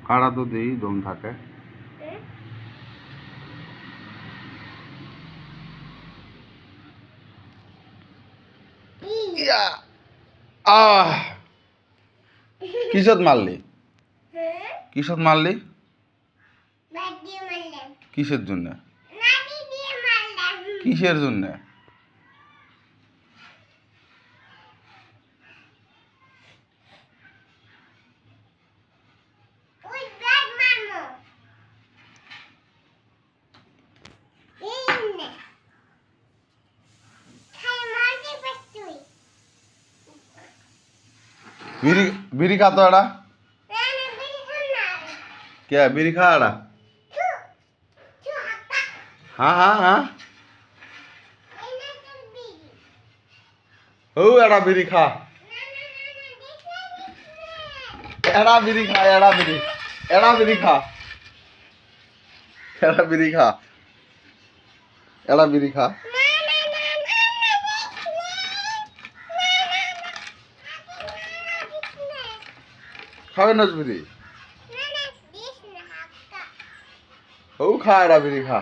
কাড়া তো দিই দম থাকে। কিসত মারলি? কিসত মারলি? কিসের জন্য? কিসের জন্য? বিড়ি খা তো এড়া। কে বিড়ি খা এড়া? হ্যাঁ হ্যাঁ হ্যাঁ ও এড়া বিড়ি খা। এড়া বিড়ি খা, এড়া বিড়ি, এড়া বিড়ি খা, এড়া বিড়ি খা, এড়া বিড়ি খা। খাবে না বিড়ি? ও খা এড়া বিড়ি খা।